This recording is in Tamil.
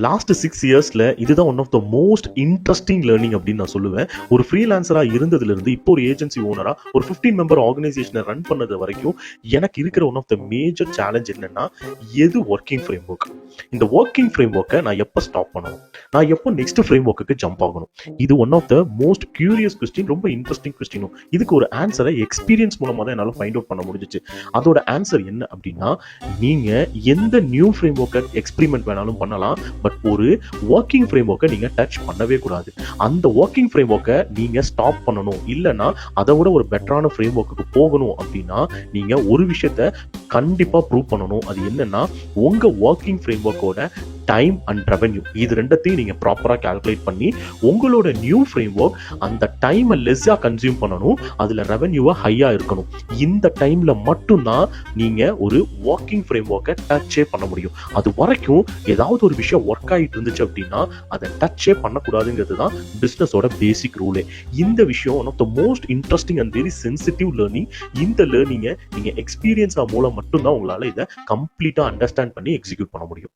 லாஸ்ட் 6 இயர்ஸ்ல இதுதான் one of the most interesting learning அப்படின்னு நான் சொல்லுவேன். ஒரு ஃப்ரீலான்சரா இருந்ததுல இருந்து இப்போ ஒரு ஏஜென்சி ஓனரா ஒரு 15 மெம்பர் ஆர்கனைசேஷனை ரன் பண்ணது வரைக்கும் எனக்கு இருக்கிற one of the major challenge என்னன்னா, எது ஒர்க்கிங் ஃப்ரேம் ஒர்க், இந்த ஒர்க்கிங் ஃப்ரேம் ஒர்க்கை நான் எப்போ ஸ்டாப் பண்ணணும், நான் எப்போ நெக்ஸ்ட் ஃப்ரேம் ஒர்க்குக்கு ஜம்ப் ஆகணும். இது one of the most curious question, ரொம்ப இன்ட்ரெஸ்டிங் கொஸ்டினும். இதுக்கு ஒரு ஆன்சரை எக்ஸ்பீரியன்ஸ் மூலமா தான் என்னால் ஃபைண்ட் அவுட் பண்ண முடிஞ்சிச்சு. அதோட ஆன்சர் என்ன அப்படின்னா, நீங்க எந்த நியூ ஃப்ரேம் ஒர்க்கை எக்ஸ்பெரிமெண்ட் வேணாலும் பண்ணலாம், பட் ஒரு ஒர்க்கிங் ஃப்ரேம் ஒர்க்கை நீங்க டச் பண்ணவே கூடாது. அந்த ஒர்க்கிங் ஃப்ரேம் ஒர்க்கை நீங்க ஸ்டாப் பண்ணணும், இல்லைன்னா அதை விட ஒரு பெட்டரான ஃப்ரேம் ஒர்க்குக்கு போகணும் அப்படின்னா நீங்க ஒரு விஷயத்த கண்டிப்பா ப்ரூவ் பண்ணணும். அது என்னன்னா, உங்க ஒர்க்கிங் ஃப்ரேம் ஒர்க்கோட டைம் அண்ட் ரெவென்யூ, இது ரெண்டத்தையும் நீங்க ப்ராப்பரா கால்குலேட் பண்ணி உங்களோட நியூ ஃப்ரேம் ஒர்க் அந்த டைமை லெஸ்ஸா கன்சியூம் பண்ணணும், அதுல ரெவென்யூவா ஹையா இருக்கணும். இந்த டைம்ல மட்டும்தான் நீங்க ஒரு ஒர்க்கிங் ஃப்ரேம் ஒர்க்கை டச்சே பண்ண முடியும். அது வரைக்கும் ஏதாவது ஒரு விஷயம் ஒர்க் ஆகிட்டு இருந்துச்சு அப்படின்னா அதை டச்சே பண்ணக்கூடாதுங்கிறது தான் பிசினஸோட பேசிக் ரூலே. இந்த விஷயம் one of the most interesting and very sensitive learning. இந்த லேர்னிங்கை நீங்க எக்ஸ்பீரியன்ஸா மூலம் மட்டும்தான் உங்களால இதை கம்ப்ளீட்டா அண்டர்ஸ்டாண்ட் பண்ணி எக்ஸிக்யூட் பண்ண முடியும்.